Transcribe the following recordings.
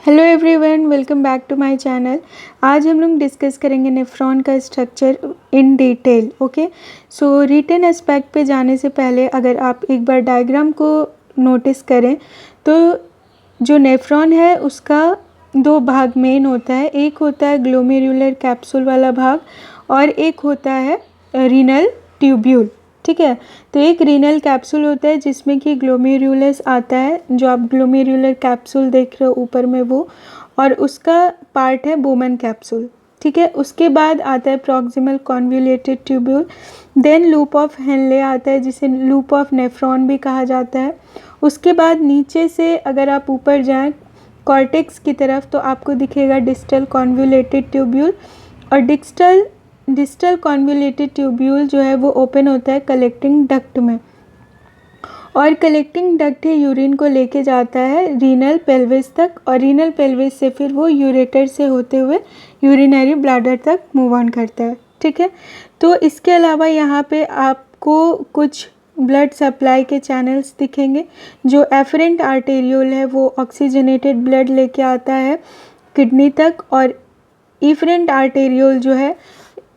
Hello everyone, welcome back to my channel. आज हम लोग डिस्कस करेंगे नेफ्रॉन का structure in detail. Okay, so written aspect पे जाने से पहले अगर आप एक बार डायग्राम को नोटिस करें तो जो नेफ्रॉन है उसका दो भाग मेन होता है। एक होता है ग्लोमेरुलर कैप्सूल वाला भाग और एक होता है रीनल ट्यूब्यूल। ठीक है, तो एक रीनल कैप्सूल होता है जिसमें कि ग्लोमेरुलस आता है, जो आप ग्लोमेरुलर कैप्सूल देख रहे हो ऊपर में वो, और उसका पार्ट है बोमन कैप्सूल। ठीक है, उसके बाद आता है proximal convoluted tubule, then loop of Henle आता है जिसे लूप ऑफ नेफ्रॉन भी कहा जाता है। उसके बाद नीचे से अगर आप ऊपर जाएं कॉर्टेक्स की तरफ तो आपको दिखेगा डिस्टल कॉन्वोल्यूटेड ट्यूब्यूल, और डिस्टल कॉन्वोल्यूटेड ट्यूब्यूल जो है वो ओपन होता है कलेक्टिंग डक्ट में, और कलेक्टिंग डक्ट ही यूरिन को लेके जाता है रीनल पेल्विस तक, और रीनल पेल्विस से फिर वो यूरेटर से होते हुए यूरिनरी ब्लैडर तक मूव ऑन करता है। ठीक है, तो इसके अलावा यहाँ पे आपको कुछ ब्लड सप्लाई के चैनल्स दिखेंगे। जो एफरेंट आर्टेरियोल है वो ऑक्सीजनेटेड ब्लड लेके आता है किडनी तक, और इफरेंट आर्टेरियोल जो है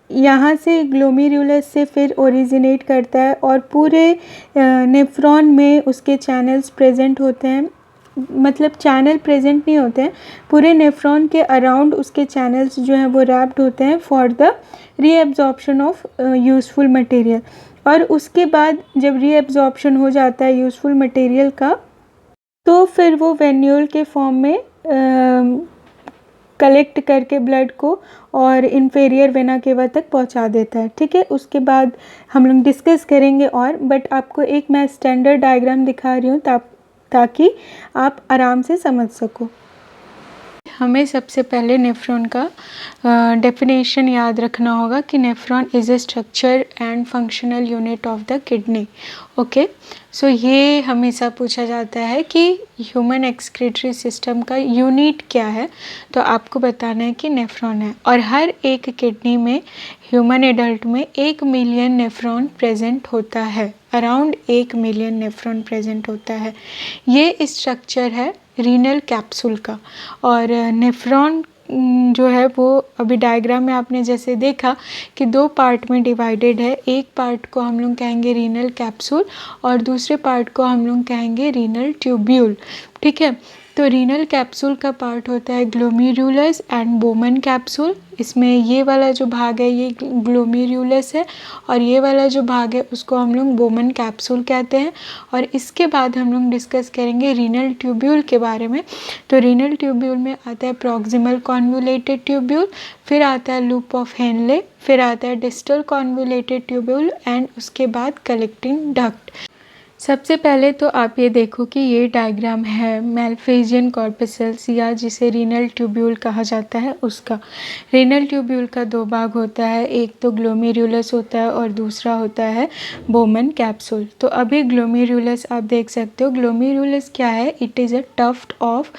यहाँ से ग्लोमेरुलस से फिर ओरिजिनेट करता है, और पूरे नेफ्रॉन में उसके चैनल्स प्रेजेंट होते हैं। मतलब चैनल प्रेजेंट नहीं होते हैं, पूरे नेफ्रॉन के अराउंड उसके चैनल्स जो हैं वो रैप्ड होते हैं for the reabsorption of useful material. और उसके बाद जब रीएब्जॉर्प्शन हो जाता है यूज़फुल मटेरियल का तो फिर वो वेन्यूल के फॉर्म में कलेक्ट करके ब्लड को और इन्फेरियर वेना केवा तक पहुंचा देता है। ठीक है, उसके बाद हम लोग डिस्कस करेंगे और बट आपको एक मैं स्टैंडर्ड डायग्राम दिखा रही हूँ ताकि आप आराम से समझ सको। हमें सबसे पहले नेफ्रॉन का डेफिनेशन याद रखना होगा कि nephron is a structure and functional unit of the kidney. Okay, so ये हमेशा पूछा जाता है कि ह्यूमन एक्सक्रीटरी सिस्टम का यूनिट क्या है, तो आपको बताना है कि नेफ्रॉन है। और हर एक किडनी में ह्यूमन एडल्ट में 1 मिलियन नेफ्रॉन प्रेजेंट होता है, अराउंड 1 मिलियन नेफ्रॉन प्रेजेंट होता है। ये स्ट्रक्चर है रीनल कैप्सूल का। और नेफ्रॉन जो है वो अभी डायग्राम में आपने जैसे देखा कि दो पार्ट में डिवाइडेड है। एक पार्ट को हम लोग कहेंगे रीनल कैप्सूल और दूसरे पार्ट को हम लोग कहेंगे रीनल ट्यूब्यूल। ठीक है, तो रीनल कैप्सूल का पार्ट होता है ग्लोमेरुलस एंड बोमन कैप्सूल। इसमें ये वाला जो भाग है ये ग्लोमेरुलस है, और ये वाला जो भाग है उसको हम लोग बोमन कैप्सूल कहते हैं। और इसके बाद हम लोग डिस्कस करेंगे रीनल ट्यूब्यूल के बारे में। तो रीनल ट्यूब्यूल में आता है प्रॉक्सिमल कॉन्वोल्यूटेड ट्यूब्यूल, फिर आता है लूप ऑफ हेनले, फिर आता है डिस्टल कॉन्वोल्यूटेड ट्यूब्यूल एंड उसके बाद कलेक्टिंग डक्ट। सबसे पहले तो आप ये देखो कि ये डायग्राम है मैलफेजियन कॉर्पसेल्स या जिसे रीनल ट्यूब्यूल कहा जाता है उसका। रीनल ट्यूब्यूल का दो भाग होता है, एक तो ग्लोमेरुलस होता है और दूसरा होता है बोमन कैप्सूल। तो अभी ग्लोमेरुलस आप देख सकते हो। ग्लोमेरुलस क्या है? It is a tuft of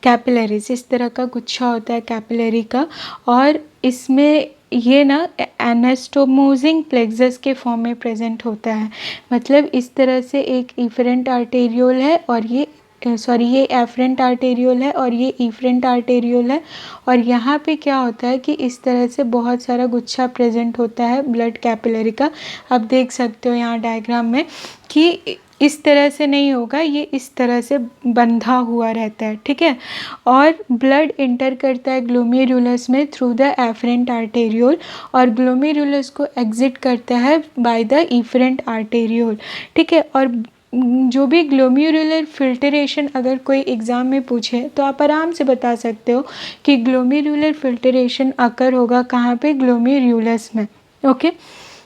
capillaries. इस तरह का गुच्छा होता है कैपिलरी का, और इसमें ये ना एनास्टोमोजिंग प्लेक्सस के फॉर्म में प्रेजेंट होता है। मतलब इस तरह से एक इफरेंट आर्टेरियोल है और ये एफरेंट आर्टेरियोल है और ये इफरेंट आर्टेरियोल है। और यहाँ पे क्या होता है कि इस तरह से बहुत सारा गुच्छा प्रेजेंट होता है ब्लड कैपिलरी का। आप देख सकते हो यहाँ डायग्राम में कि इस तरह से नहीं होगा, ये इस तरह से बंधा हुआ रहता है। ठीक है, और ब्लड इंटर करता है ग्लोमेरुलस में थ्रू द एफरेंट आर्टेरियोल, और ग्लोमेरुलस को एग्जिट करता है बाय द इफरेंट आर्टेरियोल। ठीक है, और जो भी ग्लोमेरुलर फिल्टरेशन अगर कोई एग्ज़ाम में पूछे तो आप आराम से बता सकते हो कि ग्लोमेरुलर फिल्टरेशन अकर होगा कहाँ पे? ग्लोमेरुलस में। ओके,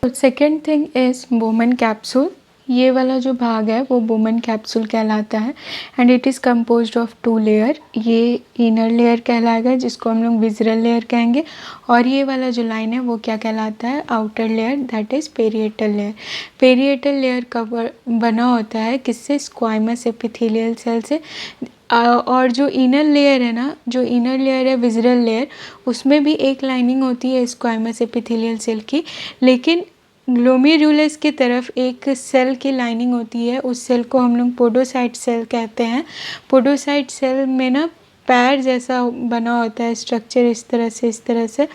तो second thing is Bowman capsule. ये वाला जो भाग है वो बोमन कैप्सूल कहलाता है, and it is composed of 2 layer. ये इनर लेयर कहलाएगा जिसको हम लोग विज़रल लेयर कहेंगे, और ये वाला जो लाइन है वो क्या कहलाता है? Outer layer, that is parietal layer. Parietal layer cover बना होता है किससे? स्क्वाइमस एपिथेलियल सेल से। और जो इनर लेयर है ना, जो इनर लेयर है विज़रल लेयर, उसमें भी एक लाइनिंग होती है स्क्वाइमस एपिथेलियल सेल की, लेकिन ग्लोमेरुलस की तरफ एक सेल की लाइनिंग होती है। उस सेल को हम लोग पोडोसाइट सेल कहते हैं। पोडोसाइट सेल में ना पैर जैसा बना होता है स्ट्रक्चर, इस तरह से,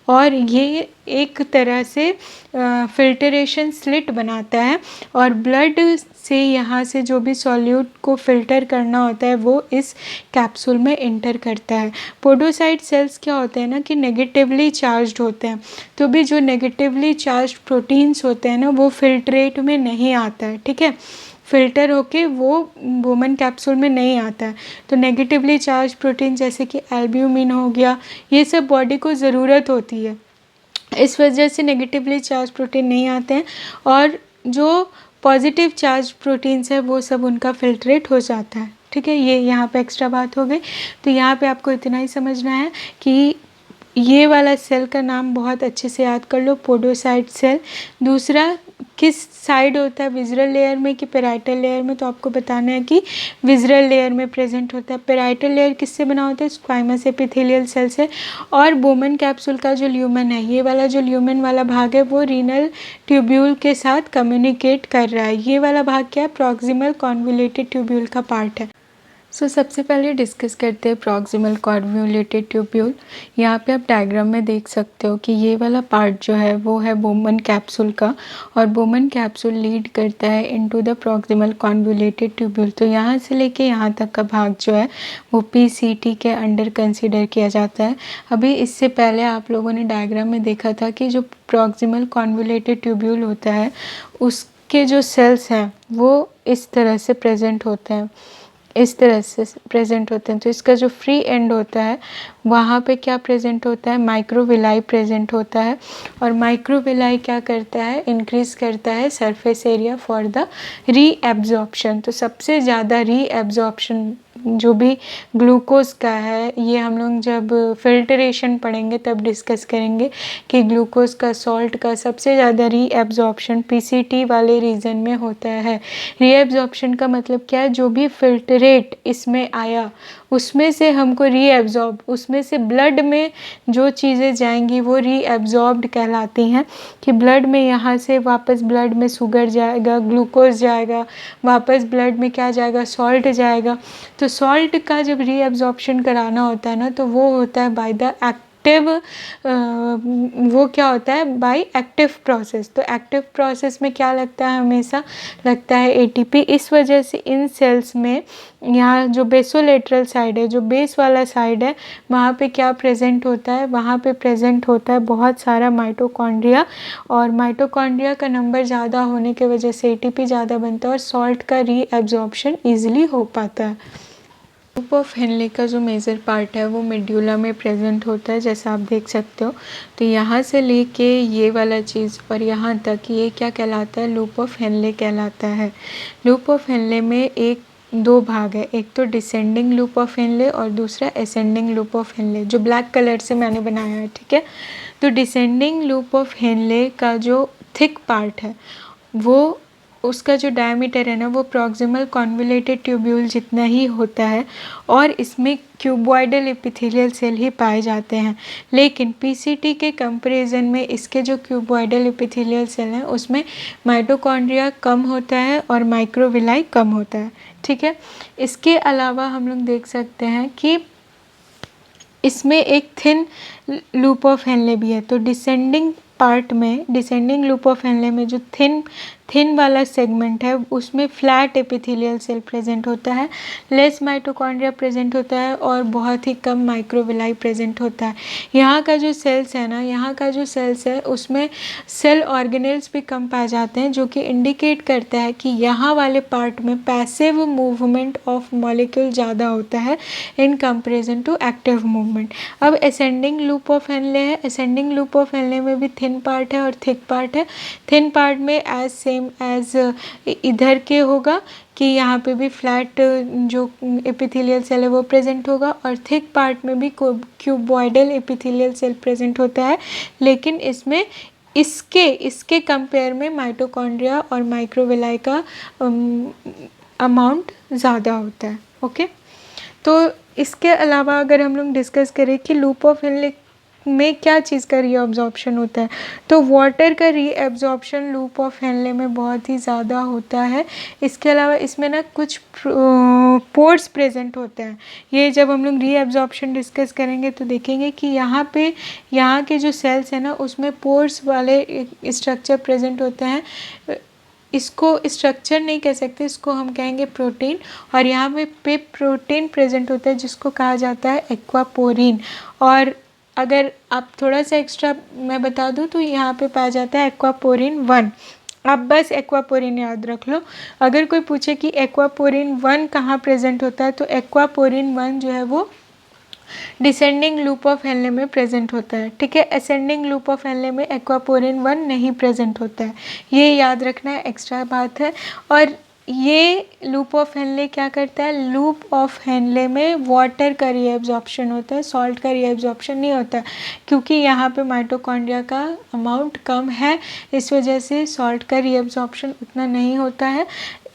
और ये एक तरह से फिल्टरेशन स्लिट बनाता है और ब्लड से यहाँ से जो भी सॉल्यूट को फिल्टर करना होता है वो इस कैप्सूल में इंटर करता है। पोडोसाइट सेल्स क्या होते हैं ना कि नेगेटिवली चार्ज्ड होते हैं, तो भी जो नेगेटिवली चार्ज्ड प्रोटीन्स होते हैं ना वो फिल्ट्रेट में नहीं आता है, ठीक है, फिल्टर होके वो वुमन कैप्सूल में नहीं आता है। तो नेगेटिवली चार्ज प्रोटीन जैसे कि एल्ब्यूमिन हो गया, ये सब बॉडी को ज़रूरत होती है, इस वजह से नेगेटिवली चार्ज प्रोटीन नहीं आते हैं, और जो पॉजिटिव चार्ज प्रोटीन्स है वो सब उनका फिल्ट्रेट हो जाता है, ठीक है। ये यहाँ पे एक्स्ट्रा बात हो गई। तो यहाँ पे आपको इतना ही समझना है कि ये वाला सेल का नाम बहुत अच्छे से याद कर लो, पोडोसाइट सेल। दूसरा किस साइड होता है, विज़रल लेयर में कि पेराइटल लेयर में, तो आपको बताना है कि विज़रल लेयर में प्रेजेंट होता है। पेराइटल लेयर किससे बना होता है, स्क्वाइमस एपिथेलियल सेल से। और बोमन कैप्सूल का जो ल्यूमेन है, ये वाला जो ल्यूमेन वाला भाग है वो रीनल ट्यूब्यूल के साथ कम्युनिकेट कर रहा है। ये वाला भाग क्या है, प्रॉक्सिमल कॉन्वोल्यूटेड ट्यूब्यूल का पार्ट है। सबसे पहले डिस्कस करते हैं प्रॉक्सिमल कॉन्वोल्यूटेड ट्यूब्यूल। यहाँ पे आप डायग्राम में देख सकते हो कि ये वाला पार्ट जो है वो है बोमन कैप्सूल का, और बोमन कैप्सूल लीड करता है into the proximal convoluted tubule. तो यहाँ से लेके यहाँ तक का भाग जो है वो PCT के अंडर कंसिडर किया जाता है। अभी इससे पहले आप लोगों ने डायग्राम में देखा था कि जो प्रॉक्सिमल कॉन्वोल्यूटेड ट्यूब्यूल होता है उसके जो सेल्स हैं वो इस तरह से प्रेजेंट होते हैं, इस तरह से प्रेजेंट होते हैं। तो इसका जो फ्री एंड होता है वहाँ पे क्या प्रेजेंट होता है, माइक्रोविलाई प्रेजेंट होता है, और माइक्रोविलाई क्या करता है, इंक्रीज़ करता है surface area for the reabsorption. तो सबसे ज़्यादा रीएब्जॉर्प्शन जो भी ग्लूकोज का है, ये हम लोग जब फिल्टरेशन पढ़ेंगे तब डिस्कस करेंगे कि ग्लूकोज का, सॉल्ट का सबसे ज़्यादा रीएब्जॉर्प्शन PCT वाले रीजन में होता है। रीएब्जॉर्प्शन का मतलब क्या है, जो भी फिल्टरेट इसमें आया उसमें से हमको रीएब्जॉर्ब, उसमें से ब्लड में जो चीज़ें जाएंगी वो रीएब्जॉर्ब्ड कहलाती हैं, कि ब्लड में यहाँ से वापस ब्लड में शुगर जाएगा, ग्लूकोज जाएगा, वापस ब्लड में क्या जाएगा, सॉल्ट जाएगा। तो सॉल्ट का जब रीएब्जॉर्प्शन कराना होता है ना तो वो होता है बाय द एक्टिव, वो क्या होता है, बाय एक्टिव प्रोसेस। तो एक्टिव प्रोसेस में क्या लगता है, हमेशा लगता है ATP। इस वजह से इन सेल्स में यहाँ जो बेसोलेटरल साइड है, जो बेस वाला साइड है, वहाँ पे क्या प्रेजेंट होता है, वहाँ पे प्रेजेंट होता है बहुत सारा माइटोकॉन्ड्रिया, और माइटोकॉन्ड्रिया का नंबर ज़्यादा होने की वजह से ATP ज़्यादा बनता है और सॉल्ट का रीएब्जॉर्प्शन ईजिली हो पाता है। लूप ऑफ हेनले का जो मेजर पार्ट है वो मेड्यूला में प्रेजेंट होता है, जैसा आप देख सकते हो। तो यहाँ से लेके ये वाला चीज़ और यहाँ तक, ये क्या कहलाता है, लूप ऑफ हेनले कहलाता है। लूप ऑफ हेनले में दो भाग है, एक तो डिसेंडिंग लूप ऑफ हेनले और दूसरा असेंडिंग लूप ऑफ हेनले, जो ब्लैक कलर से मैंने बनाया है, ठीक है। तो डिसेंडिंग लूप ऑफ हेनले का जो थिक पार्ट है वो, उसका जो डायमीटर है ना वो प्रॉक्सिमल कॉन्वोल्यूटेड ट्यूब्यूल जितना ही होता है, और इसमें क्यूबॉइडल एपिथेलियल सेल ही पाए जाते हैं। लेकिन PCT के कंपैरिजन में इसके जो क्यूबॉइडल एपिथेलियल सेल हैं उसमें माइटोकॉन्ड्रिया कम होता है और माइक्रोविलाई कम होता है, ठीक है। इसके अलावा हम लोग देख सकते हैं कि इसमें एक थिन लूप ऑफ हेनले भी है। तो डिसेंडिंग पार्ट में, डिसेंडिंग लूप ऑफ हेनले में जो थिन वाला सेगमेंट है उसमें फ्लैट एपिथेलियल सेल प्रेजेंट होता है, लेस माइटोकॉन्ड्रिया प्रेजेंट होता है और बहुत ही कम माइक्रोविलाई प्रेजेंट होता है। यहाँ का जो सेल्स है ना, यहाँ का जो सेल्स है उसमें सेल ऑर्गेनेल्स भी कम पाए जाते हैं, जो कि इंडिकेट करता है कि यहाँ वाले पार्ट में पैसिव मूवमेंट ऑफ मॉलिक्यूल ज़्यादा होता है in comparison to active movement. अब असेंडिंग लूप ऑफ हेनले है, असेंडिंग लूप ऑफ हेनले में भी थिन पार्ट है और थिक पार्ट है। थिन पार्ट में एज सेम एज इधर के होगा कि यहाँ पे भी फ्लैट जो एपिथेलियल सेल है वो प्रेजेंट होगा, और थिक पार्ट में भी क्यूबॉइडल एपिथेलियल सेल प्रेजेंट होता है, लेकिन इसमें इसके कंपेयर में माइटोकॉन्ड्रिया और माइक्रोविलाई का अमाउंट ज़्यादा होता है, ओके। तो इसके अलावा अगर हम लोग डिस्कस करें कि लूप ऑफ हेनले में क्या चीज़ का रीअब्जॉर्प्शन होता है, तो वाटर का रीअब्जॉर्प्शन लूप ऑफ हेनले में बहुत ही ज़्यादा होता है। इसके अलावा इसमें ना कुछ पोर्स प्रेजेंट होते हैं। ये जब हम लोग रीअब्जॉर्प्शन डिस्कस करेंगे तो देखेंगे कि यहाँ पे यहाँ के जो सेल्स हैं ना उसमें पोर्स वाले स्ट्रक्चर प्रेजेंट होते हैं। इसको स्ट्रक्चर नहीं कह सकते, इसको हम कहेंगे प्रोटीन। और यहाँ पे प्रोटीन प्रेजेंट होता है जिसको कहा जाता है एक्वापोरिन। और अगर आप थोड़ा सा एक्स्ट्रा मैं बता दूँ तो यहाँ पे पाया जाता है एक्वापोरिन 1। आप बस एक्वापोरिन याद रख लो। अगर कोई पूछे कि एक्वापोरिन 1 कहाँ प्रेजेंट होता है तो एक्वापोरिन 1 जो है वो डिसेंडिंग लूप ऑफ हेनले में प्रेजेंट होता है। ठीक है, असेंडिंग लूप ऑफ हेनले में एक्वापोरिन 1 नहीं प्रेजेंट होता है, ये याद रखना है, एक्स्ट्रा बात है। और ये लूप ऑफ हेनले क्या करता है, लूप ऑफ हेनले में वाटर का रीअब्जॉर्प्शन होता है, सॉल्ट का रीअब्जॉर्प्शन नहीं होता है, क्योंकि यहाँ पे माइटोकॉन्ड्रिया का अमाउंट कम है, इस वजह से सॉल्ट का रीअब्जॉर्प्शन उतना नहीं होता है।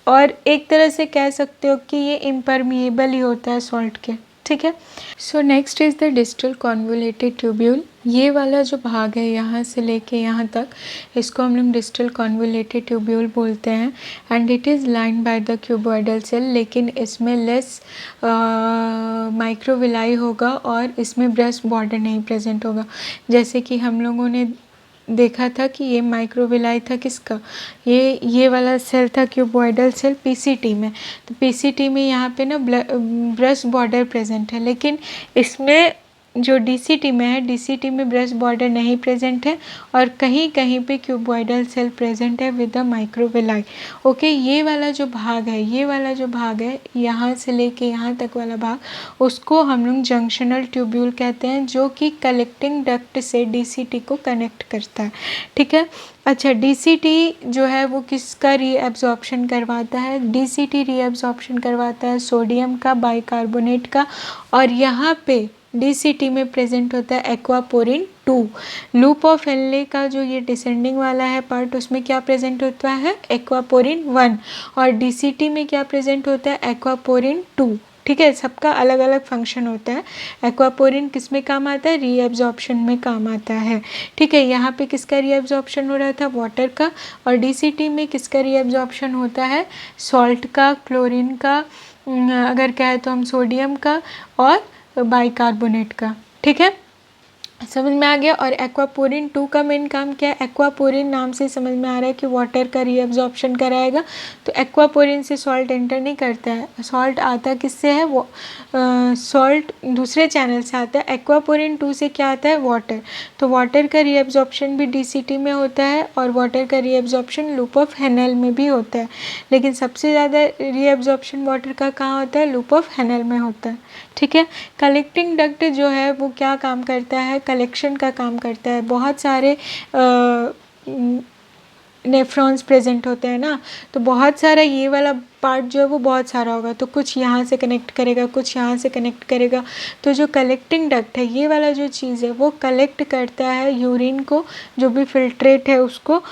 और एक तरह से कह सकते हो कि ये इम्परमिएबल ही होता है सॉल्ट के। ठीक है, so next is the distal convoluted tubule. ये वाला जो भाग है यहाँ से लेके यहाँ तक, इसको हम लोग डिस्टल कॉन्वोलेटेड ट्यूब्यूल बोलते हैं। And it is lined by the cuboidal cell, लेकिन इसमें लेस माइक्रोविलाई होगा और इसमें ब्रेस्ट बॉर्डर नहीं प्रेजेंट होगा। जैसे कि हम लोगों ने देखा था कि ये माइक्रोविलाई था किसका, ये वाला सेल था क्यूबॉइडल सेल पीसीटी में। तो पीसीटी में यहाँ पे ना ब्रेस्ट बॉर्डर प्रेजेंट है, लेकिन इसमें जो डीसीटी में है, डीसीटी में ब्रेस्ट बॉर्डर नहीं प्रेजेंट है और कहीं कहीं पे क्यूबॉइडल सेल प्रेजेंट है विद द माइक्रोविलाई। ओके, ये वाला जो भाग है यहाँ से लेके यहाँ तक वाला भाग, उसको हम लोग जंक्शनल ट्यूब्यूल कहते हैं, जो कि कलेक्टिंग डक्ट से डीसीटी को कनेक्ट करता है। ठीक है, अच्छा, डीसीटी जो है वो किसका रीअब्जॉर्प्शन करवाता है, डीसीटी रीअब्जॉर्प्शन करवाता है सोडियम का बाइकार्बोनेट का। और यहाँ पे डीसीटी में प्रेजेंट होता है एक्वापोरिन 2। लूप ऑफ हेनले का जो ये डिसेंडिंग वाला है पार्ट, उसमें क्या प्रेजेंट होता है, एक्वापोरिन 1। और डीसीटी में क्या प्रेजेंट होता है, एक्वापोरिन 2। ठीक है, सबका अलग अलग फंक्शन होता है। एक्वापोरिन किस में काम आता है, रीअब्जॉर्प्शन में काम आता है। ठीक है, यहाँ पे किसका रीअब्जॉर्प्शन हो रहा था, वाटर का। और डीसीटी में किसका रीअब्जॉर्प्शन होता है, सॉल्ट का, क्लोरीन का, अगर कहे तो हम सोडियम का, और बाइकार्बोनेट का। ठीक है, समझ में आ गया। और एक्वापोरिन 2 का मेन काम क्या है, एक्वापोरिन नाम से समझ में आ रहा है कि वाटर का रीअब्जॉर्प्शन कराएगा। तो एक्वापोरिन से सॉल्ट एंटर नहीं करता है, सॉल्ट आता किससे है, वो सॉल्ट दूसरे चैनल से आता है। एक्वापोरिन 2 से क्या आता है, वाटर। तो वाटर का रीअब्जॉर्प्शन भी डीसीटी में होता है और वाटर का रीअब्जॉर्प्शन लूप ऑफ हेनल में भी होता है, लेकिन सबसे ज़्यादा रीअब्जॉर्प्शन वाटर का कहाँ होता है, लूप ऑफ हेनल में होता है। ठीक है, कलेक्टिंग डक्ट जो है वो क्या काम करता है, कलेक्शन का काम करता है। बहुत सारे नेफ्रॉन्स प्रेजेंट होते हैं ना, तो बहुत सारा ये वाला पार्ट जो है वो बहुत सारा होगा, तो कुछ यहाँ से कनेक्ट करेगा, कुछ यहाँ से कनेक्ट करेगा। तो जो कलेक्टिंग डक्ट है, ये वाला जो चीज़ है वो कलेक्ट करता है यूरिन को, जो भी फिल्ट्रेट है उसको,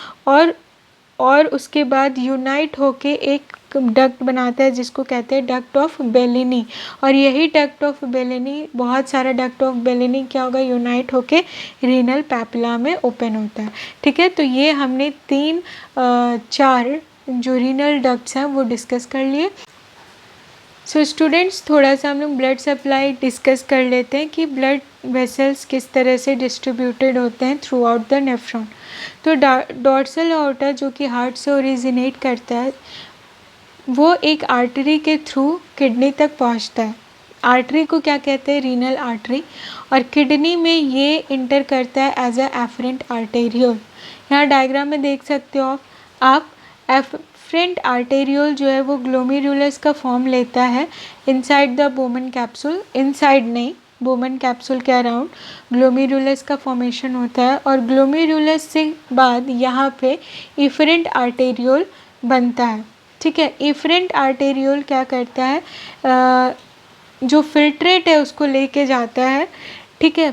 और उसके बाद यूनाइट होके एक डक्ट बनाता है जिसको कहते हैं डक्ट ऑफ बेलिनी। और यही डक्ट ऑफ बेलिनी, बहुत सारा डक्ट ऑफ बेलिनी क्या होगा, यूनाइट होके रीनल पैपिला में ओपन होता है। ठीक है, तो ये हमने 4 जो रीनल डक्ट्स हैं वो डिस्कस कर लिए। सो स्टूडेंट्स, थोड़ा सा हम लोग ब्लड सप्लाई डिस्कस कर लेते हैं कि ब्लड वेसल्स किस तरह से डिस्ट्रीब्यूटेड होते हैं थ्रू आउट द नेफ्रॉन। तो डॉर्सल ऑर्टा जो कि हार्ट से ओरिजिनेट करता है, वो एक आर्टरी के थ्रू किडनी तक पहुंचता है। आर्टरी को क्या कहते हैं, रीनल आर्टरी। और किडनी में ये इंटर करता है एज अ एफरेंट आर्टेरियोल। यहाँ डायग्राम में देख सकते हो आप एफरेंट आर्टेरियोल जो है वो ग्लोमेरुलस का फॉर्म लेता है inside the Bowman capsule, inside नहीं, बोमन कैप्सूल के अराउंड ग्लोमेरुलस का फॉर्मेशन होता है। और ग्लोमेरुलस से बाद यहाँ पे इफरेंट आर्टेरियोल बनता है। ठीक है, इफरेंट आर्टेरियोल क्या करता है, जो फिल्ट्रेट है उसको लेके जाता है। ठीक है,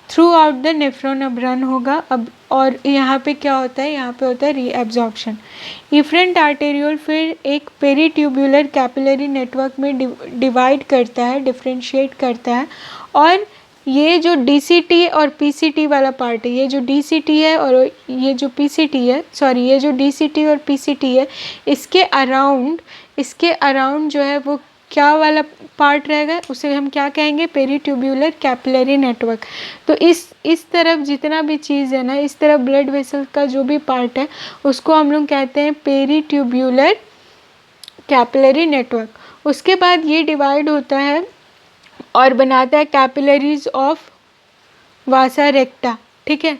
थ्रू आउट द नेफ्रॉन अब रन होगा। अब और यहाँ पे क्या होता है, यहाँ पे होता है रीअब्जॉर्प्शन। इफरेंट आर्टेरियोल फिर एक पेरीट्यूब्युलर कैपिलरी नेटवर्क में डिवाइड करता है, डिफ्रेंशिएट करता है, और ये जो DCT और PCT वाला पार्ट है, ये जो DCT है और ये जो PCT है, सॉरी ये जो DCT और PCT है, इसके अराउंड जो है वो क्या वाला पार्ट रहेगा, उसे हम क्या कहेंगे, पेरीट्यूब्यूलर कैपिलरी नेटवर्क। तो इस तरफ जितना भी चीज़ है ना, इस तरफ ब्लड वेसल का जो भी पार्ट है उसको हम लोग कहते हैं पेरीट्यूब्यूलर कैपिलरी नेटवर्क। उसके बाद ये डिवाइड होता है और बनाता है कैपिलरीज ऑफ वासा रेक्टा, ठीक है।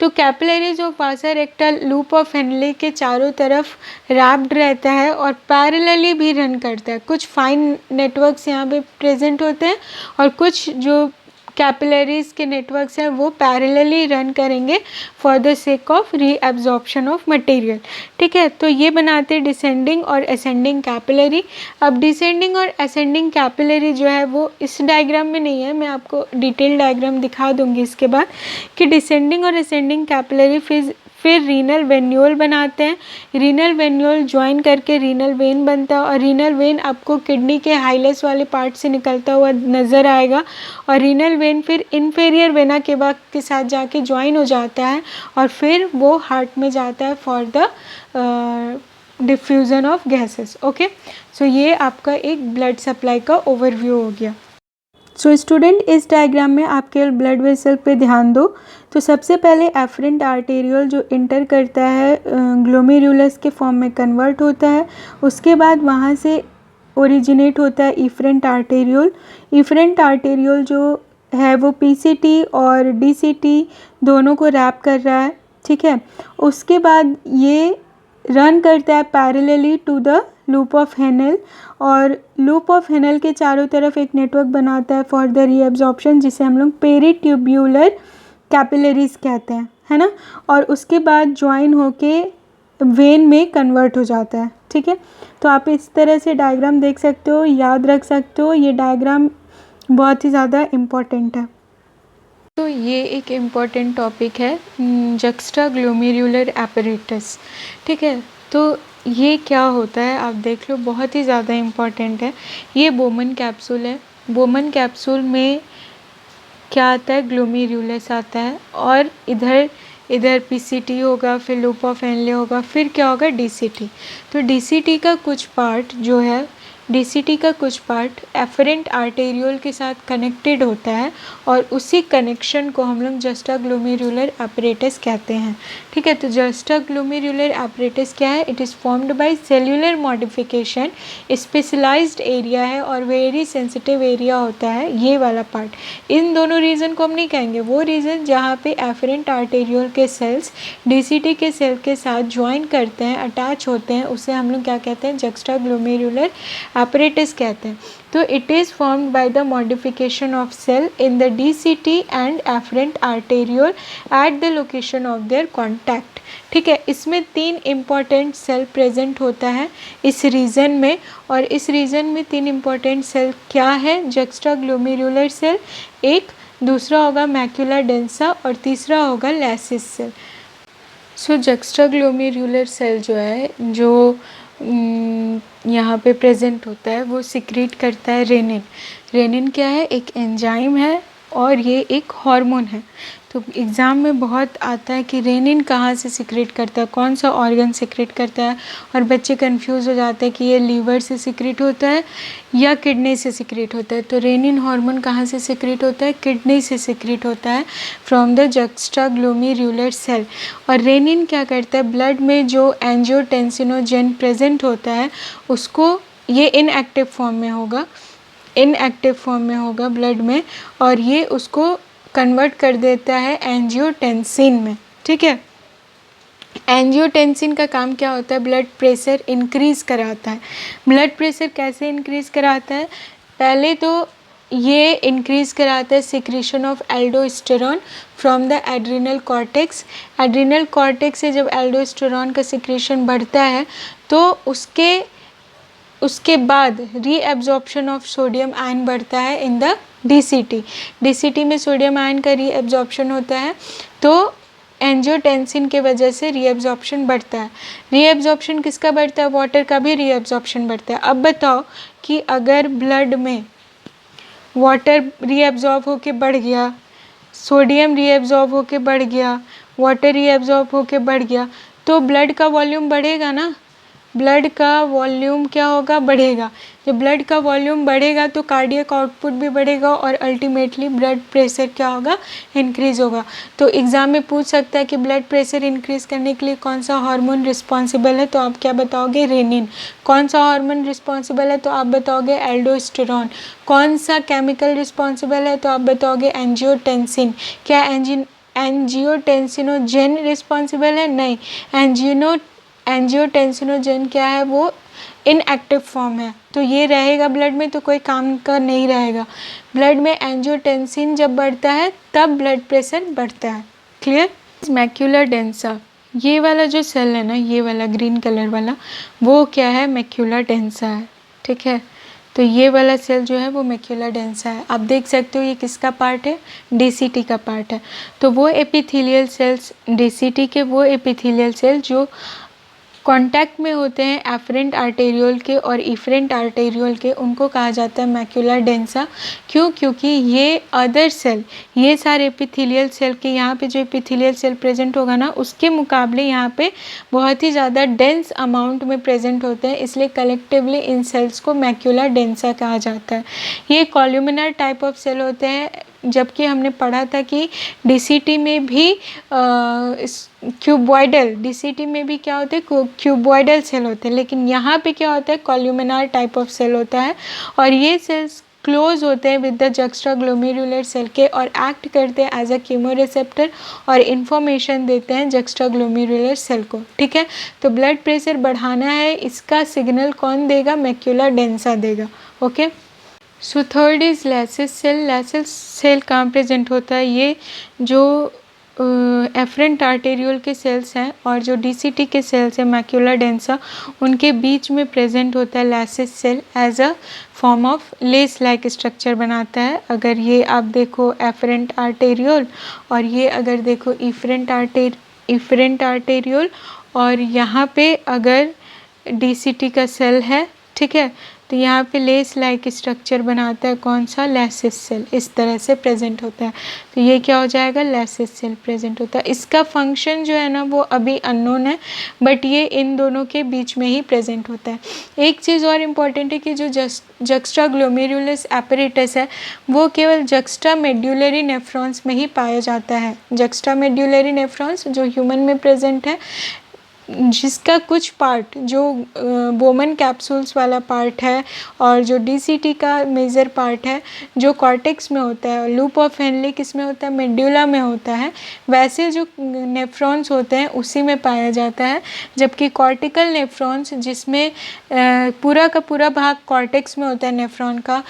तो capillaries of Vasa रेक्टा loop of Henley के चारों तरफ रैप्ड रहता है और पैरेलली भी रन करता है। कुछ फाइन नेटवर्क्स यहाँ पे प्रेजेंट होते हैं और कुछ जो कैपिलरीज के नेटवर्क्स हैं वो पैरेलली रन करेंगे for the sake of reabsorption of material, ठीक है। तो ये बनाते हैं डिसेंडिंग और असेंडिंग कैपिलरी। अब डिसेंडिंग और असेंडिंग कैपिलरी जो है वो इस डायग्राम में नहीं है, मैं आपको डिटेल डायग्राम दिखा दूंगी इसके बाद, कि डिसेंडिंग और असेंडिंग कैपिलरी फिर रीनल वेन्यूल बनाते हैं। रीनल वेन्यूल ज्वाइन करके रीनल वेन बनता है और रीनल वेन आपको किडनी के हाइलेस वाले पार्ट से निकलता हुआ नज़र आएगा और रीनल वेन फिर इन्फेरियर वेना केवा के साथ जाके ज्वाइन हो जाता है और फिर वो हार्ट में जाता है for the diffusion of gases. Okay, so ये आपका एक ब्लड सप्लाई का ओवरव्यू हो गया। सो स्टूडेंट, इस डायग्राम में आप केवल ब्लड वेसल पे ध्यान दो। तो सबसे पहले एफरेंट आर्टेरियल जो इंटर करता है ग्लोमेरुलस के फॉर्म में कन्वर्ट होता है, उसके बाद वहाँ से ओरिजिनेट होता है इफरेंट आर्टेरियल। इफरेंट आर्टेरियल जो है वो PCT और DCT दोनों को रैप कर रहा है, ठीक है। उसके बाद ये रन करता है parallelly to the loop of Henle और लूप ऑफ हेनल के चारों तरफ एक नेटवर्क बनाता है फॉर द रीअब्जॉर्प्शन, जिसे हम लोग पेरीट्यूब्यूलर कैपिलरीज कहते हैं, है ना। और उसके बाद ज्वाइन होके वेन में कन्वर्ट हो जाता है, ठीक है। तो आप इस तरह से डायग्राम देख सकते हो, याद रख सकते हो, ये डायग्राम बहुत ही ज़्यादा इम्पॉर्टेंट है। तो ये एक इम्पॉर्टेंट टॉपिक है जक्स्टा ग्लोमेरुलर एपरेटस, ठीक है। तो ये क्या होता है आप देख लो, बहुत ही ज़्यादा इम्पॉर्टेंट है। ये बोमन कैप्सूल है। बोमन कैप्सूल में क्या आता है, ग्लोमेरुलस आता है और इधर PCT होगा, फिर लूप ऑफ हेनले होगा, फिर क्या होगा, DCT। तो DCT का कुछ पार्ट एफरेंट आर्टेरियल के साथ कनेक्टेड होता है और उसी कनेक्शन को हम लोग जस्टा ग्लोमेरुलर एपरेटस कहते हैं, ठीक है। तो जस्टा ग्लोमेरुलर एपरेटस क्या है, it is formed by cellular modification, specialised area है और वेरी सेंसिटिव एरिया होता है ये वाला पार्ट। इन दोनों रीजन को हम नहीं कहेंगे, वो रीजन जहाँ पे एफरेंट आर्टेरियल के सेल्स DCT के सेल के साथ ज्वाइन करते हैं, अटैच होते हैं, उसे हम लोग क्या कहते हैं, जक्स्टा ग्लोमेरुलर एपरेटस कहते हैं। तो it is formed by the modification of cell in the DCT and efferent arteriole at the location of their contact, ठीक है। इसमें 3 इम्पॉर्टेंट सेल प्रेजेंट होता है इस रीजन में, और इस रीजन में 3 इम्पॉर्टेंट सेल क्या है, जक्स्टा ग्लोमेरुलर सेल एक, दूसरा होगा मैक्यूला डेंसा और तीसरा होगा लैसिस सेल। सो जक्स्टा ग्लोमेरुलर सेल जो है, जो यहाँ पे प्रेजेंट होता है, वो सिक्रीट करता है रेनिन। रेनिन क्या है, एक एंजाइम है और ये एक हार्मोन है। तो एग्ज़ाम में बहुत आता है कि रेनिन कहाँ से सिक्रेट करता है, कौन सा ऑर्गन सिक्रेट करता है, और बच्चे कंफ्यूज हो जाते हैं कि ये लीवर से सिक्रेट होता है या किडनी से सिक्रेट होता है। तो रेनिन हार्मोन कहाँ से सिक्रेट होता है, किडनी से सिक्रेट होता है from the juxtaglomerular cell. और रेनिन क्या करता है, ब्लड में जो एंजियोटेंसिनोजेन प्रेजेंट होता है उसको, ये इनएक्टिव फॉर्म में होगा ब्लड में, और ये उसको कन्वर्ट कर देता है एंजियोटेंसिन में, ठीक है। एंजियोटेंसिन का काम क्या होता है, ब्लड प्रेशर इंक्रीज़ कराता है। ब्लड प्रेशर कैसे इंक्रीज़ कराता है, पहले तो ये इंक्रीज़ कराता है secretion of aldosterone from the adrenal cortex. Adrenal cortex से जब एल्डोस्टेरॉन का सिक्रीशन बढ़ता है तो उसके बाद रीएब्जॉर्प्शन ऑफ सोडियम आयन बढ़ता है इन द DCT में सोडियम आयन का रीएब्जॉर्प्शन होता है, तो एंजियोटेंसिन के वजह से रीएब्जॉर्प्शन बढ़ता है। रीएब्जॉर्प्शन किसका बढ़ता है, वाटर का भी रीएब्जॉर्प्शन बढ़ता है। अब बताओ कि अगर ब्लड में वाटर रीएब्जॉर्ब होके बढ़ गया, सोडियम रीएब्जॉर्ब होके बढ़ गया, वाटर रीएब्जॉर्ब होके बढ़ गया, तो ब्लड का वॉल्यूम बढ़ेगा ना, ब्लड का वॉल्यूम क्या होगा, बढ़ेगा। जब ब्लड का वॉल्यूम बढ़ेगा तो कार्डियक आउटपुट भी बढ़ेगा और अल्टीमेटली ब्लड प्रेशर क्या होगा, इंक्रीज़ होगा। तो एग्ज़ाम में पूछ सकता है कि ब्लड प्रेशर इंक्रीज़ करने के लिए कौन सा हार्मोन रिस्पॉन्सिबल है, तो आप क्या बताओगे, रेनिन। कौन सा हार्मोन रिस्पॉन्सिबल है, तो आप बताओगे एल्डोस्टेरॉन। कौन सा केमिकल रिस्पॉन्सिबल है, तो आप बताओगे एंजियोटेंसिन। क्या एंजियोटेंसिनोजेन रिस्पॉन्सिबल है, नहीं। एंजियोटेंसिनोजेन क्या है, वो इनएक्टिव फॉर्म है, तो ये रहेगा ब्लड में तो कोई काम का नहीं रहेगा। ब्लड में एंजियोटेंसिन जब बढ़ता है तब ब्लड प्रेशर बढ़ता है। क्लियर। मैक्यूलर डेंसा, ये वाला जो सेल है ना, ये वाला ग्रीन कलर वाला, वो क्या है, मैक्यूलर डेंसा है। ठीक है, तो ये वाला सेल जो है वो मैक्यूलर डेंसा है। आप देख सकते हो ये किसका पार्ट है, डीसीटी का पार्ट है। तो वो एपिथेलियल सेल्स, डीसीटी के वो एपिथेलियल सेल जो कांटेक्ट में होते हैं एफरेंट आर्टेरियोल के और इफरेंट आर्टेरियोल के, उनको कहा जाता है मैक्यूलर डेंसा। क्यों, क्योंकि ये अदर सेल, ये सारे एपिथेलियल सेल के यहाँ पे जो एपिथेलियल सेल प्रेजेंट होगा ना, उसके मुकाबले यहाँ पे बहुत ही ज़्यादा डेंस अमाउंट में प्रेजेंट होते हैं, इसलिए कलेक्टिवली इन सेल्स को मैक्यूलर डेंसा कहा जाता है। ये कॉल्यूमिनर टाइप ऑफ सेल होते हैं, जबकि हमने पढ़ा था कि डीसीटी में भी क्यूबॉइडल, डीसीटी में भी क्या होते हैं, क्यूबॉइडल सेल होते हैं, लेकिन यहाँ पे क्या होता है, कॉल्यूमिनार टाइप ऑफ सेल होता है। और ये सेल्स क्लोज होते हैं with the juxtaglomerular cell के और एक्ट करते हैं एज अ कीमोरिसेप्टर और इन्फॉर्मेशन देते हैं जक्स्ट्रा ग्लोमेरुलर सेल को। ठीक है, तो ब्लड प्रेशर बढ़ाना है, इसका सिग्नल कौन देगा, मैक्यूलर डेंसा देगा। Okay, so third is lacis cell. Lacis cell कहाँ प्रेजेंट होता है, ये जो एफरेंट आर्टेरियोल के सेल्स हैं और जो डीसीटी के सेल्स हैं मैक्यूलर डेंसा, उनके बीच में प्रेजेंट होता है lacis cell as a form of lace like structure बनाता है। अगर ये आप देखो एफरेंट आर्टेरियोल और ये अगर देखो इफरेंट आर्टेरियोल और यहाँ पे अगर डीसीटी का सेल है, ठीक है, तो यहाँ पे लेस लाइक स्ट्रक्चर बनाता है कौन सा, लैसिस सेल, इस तरह से प्रेजेंट होता है। तो ये क्या हो जाएगा, लैसिस सेल प्रेजेंट होता है। इसका फंक्शन जो है ना वो अभी अननोन है, बट ये इन दोनों के बीच में ही प्रेजेंट होता है। एक चीज़ और इम्पॉर्टेंट है कि जो जक्स्ट्रा ग्लोमेरुलस एपरेटस है वो केवल जक्स्ट्रा मेड्यूलरी नेफ्रॉन्स में ही पाया जाता है। जक्स्ट्रा मेड्यूलरी नेफ्रॉन्स जो ह्यूमन में प्रेजेंट है, जिसका कुछ पार्ट जो बोमन कैप्सूल्स वाला पार्ट है और जो डीसीटी का मेजर पार्ट है जो कॉर्टेक्स में होता है, लूप ऑफ हेनले किस में होता है, मेड्यूला में होता है, वैसे जो नेफ्रॉन्स होते हैं उसी में पाया जाता है। जबकि कॉर्टिकल नेफ्रॉन्स जिसमें पूरा का पूरा भाग कॉर्टेक्स में होता है नेफ्रॉन का,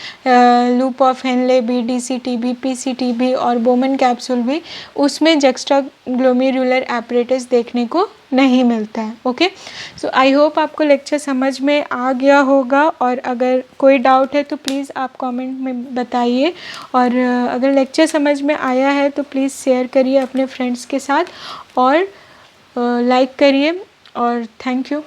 लूप ऑफ हेनले भी, डीसीटी भी, पीसीटी भी और बोमन कैप्सूल भी, उसमें जक्स्ट्रा ग्लोमेरुलर एपरेटस देखने को नहीं मिलता है। ओके, सो आई होप आपको लेक्चर समझ में आ गया होगा और अगर कोई डाउट है तो प्लीज़ आप कमेंट में बताइए और अगर लेक्चर समझ में आया है तो प्लीज़ शेयर करिए अपने फ्रेंड्स के साथ और लाइक करिए और थैंक यू।